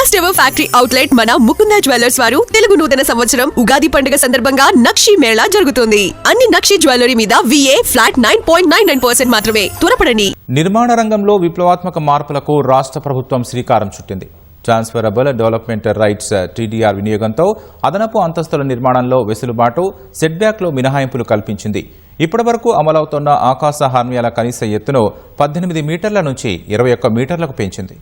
First ever factory outlet మన Mukunda jewellers వారు తెలుగు నూతన సంవత్సరం ఉగాది పండుగ సందర్భంగా నక్షి మేళా జరుగుతుంది. అన్ని నక్షి జ్యువెలరీ మీద VA ఫ్లాట్ 9.99% మాత్రమే. త్వరపడండి. నిర్మాణ రంగంలో విప్లవాత్మక మార్పులకు రాష్ట్ర ప్రభుత్వం శ్రీకారం చుట్టింది. ట్రాన్స్ఫరబుల్ డెవలప్మెంట్ రైట్స్ TDR వినియోగంతో అదనపు అంతస్తుల నిర్మాణంలో వెసులుబాటు, సెట్బ్యాక్లో మినహాయింపులు కల్పించింది. ఇప్పటివరకు అమలవుతున్న ఆకాశ హార్మ్యాల కనీస ఎత్తును 18 మీటర్ల నుంచి 21 మీటర్లకు పెంచింది.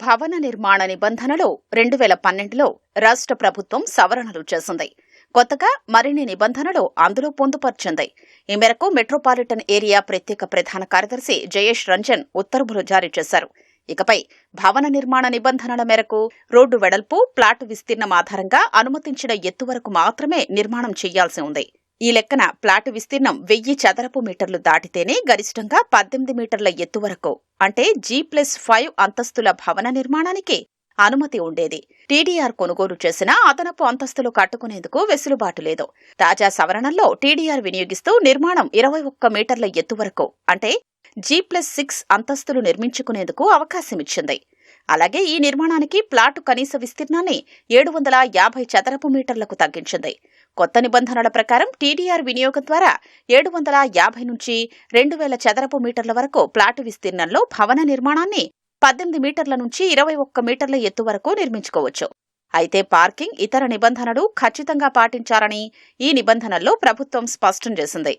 భవన నిర్మాణ నిబంధనలు 2012లో రాష్ట్ర ప్రభుత్వం సవరణలు చేసింది. కొత్తగా మరిన్ని నిబంధనలు అందులో పొందుపర్చింది. ఈ మేరకు మెట్రోపాలిటన్ ఏరియా ప్రత్యేక ప్రధాన కార్యదర్శి జయేష్ రంజన్ ఉత్తర్వులు జారీ చేశారు. ఇకపై భవన నిర్మాణ నిబంధనల మేరకు రోడ్డు వెడల్పు, ప్లాటు విస్తీర్ణం ఆధారంగా అనుమతించిన ఎత్తు వరకు మాత్రమే నిర్మాణం చేయాల్సి ఉంది. ఈ లెక్కన ప్లాటు విస్తీర్ణం 1000 చదరపు మీటర్లు దాటితేనే గరిష్టంగా 18 మీటర్ల ఎత్తు వరకు అంటే G+5 అంతస్తుల భవన నిర్మాణానికి అనుమతి ఉండేది. TDR కొనుగోలు చేసినా అదనపు అంతస్తులు కట్టుకునేందుకు వెసులుబాటు లేదు. తాజా సవరణల్లో TDR వినియోగిస్తూ నిర్మాణం 21 మీటర్ల ఎత్తు వరకు అంటే G+6 అంతస్తులు నిర్మించుకునేందుకు అవకాశమిచ్చింది. అలాగే ఈ నిర్మాణానికి ప్లాటు కనీస విస్తీర్ణాన్ని 750 చదరపు మీటర్లకు తగ్గించింది. కొత్త నిబంధనల ప్రకారం TDR వినియోగం ద్వారా 750 నుంచి 2000 చదరపు మీటర్ల వరకు ప్లాటు విస్తీర్ణంలో భవన నిర్మాణాన్ని 18 మీటర్ల నుంచి 21 మీటర్ల ఎత్తు వరకు నిర్మించుకోవచ్చు. అయితే పార్కింగ్, ఇతర నిబంధనలు ఖచ్చితంగా పాటించాలని ఈ నిబంధనల్లో ప్రభుత్వం స్పష్టం చేసింది.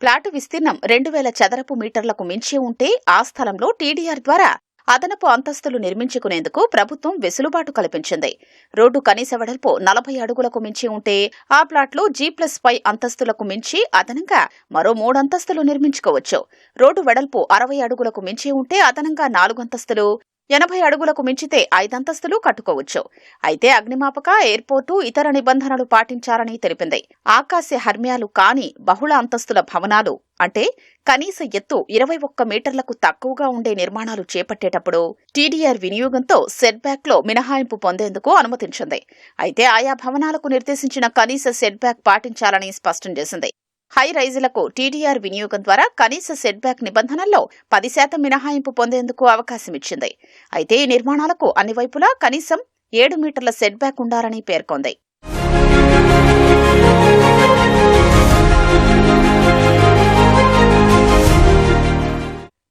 ప్లాటు విస్తీర్ణం 2000 చదరపు మీటర్లకు మించి ఉంటే ఆ స్థలంలో TDR ద్వారా అదనపు అంతస్తులు నిర్మించుకునేందుకు ప్రభుత్వం వెసులుబాటు కల్పించింది. రోడ్డు కనీస వెడల్పు 40 అడుగులకు మించి ఉంటే ఆ ప్లాట్లో G+5 అంతస్తులకు మించి అదనంగా మరో 3 అంతస్తులు నిర్మించుకోవచ్చు. రోడ్డు వెడల్పు 60 అడుగులకు మించి ఉంటే అదనంగా 4 అంతస్తులు, 80 అడుగులకు మించితే 5 అంతస్తులు కట్టుకోవచ్చు. అయితే అగ్నిమాపక, ఎయిర్పోర్టు, ఇతర నిబంధనలు పాటించాలని తెలిపింది. ఆకాశ హర్మ్యాలు కాని బహుళ అంతస్తుల భవనాలు అంటే కనీస ఎత్తు 21 మీటర్లకు తక్కువగా ఉండే నిర్మాణాలు చేపట్టేటప్పుడు TDR వినియోగంతో సెట్బ్యాక్లో మినహాయింపు పొందేందుకు అనుమతించింది. అయితే ఆయా భవనాలకు నిర్దేశించిన కనీస సెట్బ్యాక్ పాటించాలని స్పష్టం చేసింది. హై రైజులకు TDR వినియోగం ద్వారా కనీస సెట్బ్యాక్ నిబంధనల్లో 10% మినహాయింపు పొందేందుకు అవకాశమిచ్చింది. అయితే ఈ నిర్మాణాలకు అన్ని వైపులా కనీసం 7 మీటర్ల సెట్బ్యాక్ ఉండాలని పేర్కొంది.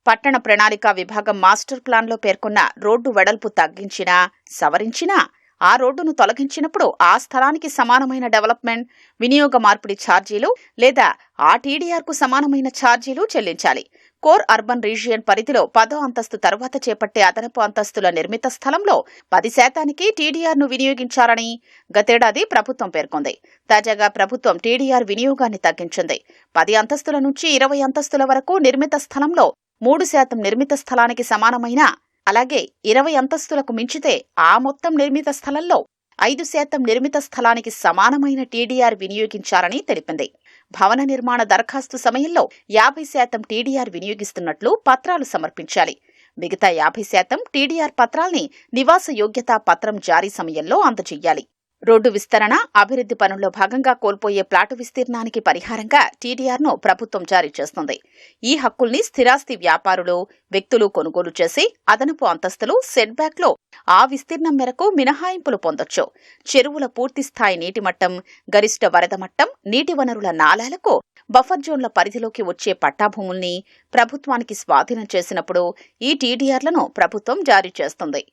పట్టణ ప్రణాళిక విభాగం మాస్టర్ ప్లాన్లో పేర్కొన్న రోడ్డు వెడల్పు తగ్గించినా, సవరించినా ఆ రోడ్డును తొలగించినప్పుడు ఆ స్థలానికి సమానమైన డెవలప్మెంట్, వినియోగ మార్పిడి ఛార్జీలు లేదా ఆ TDRకు సమానమైన ఛార్జీలు చెల్లించాలి. కోర్ అర్బన్ రీజియన్ పరిధిలో 10వ అంతస్తు తర్వాత చేపట్టే అదనపు అంతస్తుల నిర్మిత స్థలంలో 10% TDRను వినియోగించాలని గతేడాది ప్రభుత్వం పేర్కొంది. తాజాగా ప్రభుత్వం TDR వినియోగాన్ని తగ్గించింది. 10 అంతస్తుల నుంచి 20 అంతస్తుల వరకు నిర్మిత స్థలంలో 3% నిర్మిత స్థలానికి సమానమైన, అలాగే 20 అంతస్తులకు మించితే ఆ మొత్తం నిర్మిత స్థలంలో 5% నిర్మిత స్థలానికి సమానమైన TDR వినియోగించాలని తెలిపింది. భవన నిర్మాణ దరఖాస్తు సమయంలో 50% TDR వినియోగిస్తున్నట్లు పత్రాలు సమర్పించాలి. మిగతా 50% TDR పత్రాల్ని నివాస యోగ్యతా పత్రం జారీ సమయంలో అందజేయాలి. రోడ్డు విస్తరణ, అభివృద్ధి పనుల్లో భాగంగా కోల్పోయే ప్లాటు విస్తీర్ణానికి పరిహారంగా TDRను ప్రభుత్వం జారీ చేస్తుంది. ఈ హక్కుల్ని స్థిరాస్తి వ్యాపారులు, వ్యక్తులు కొనుగోలు చేసి అదనపు అంతస్తులు, సెట్బ్యాక్లో ఆ విస్తీర్ణం మేరకు మినహాయింపులు పొందొచ్చు. చెరువుల పూర్తిస్థాయి నీటి మట్టం, గరిష్ట వరద మట్టం, నీటి వనరుల నాలాలకు బఫర్ జోన్ల పరిధిలోకి వచ్చే పట్టాభూముల్ని ప్రభుత్వానికి స్వాధీనం చేసినప్పుడు ఈ TDRలను ప్రభుత్వం జారీ చేస్తుంది.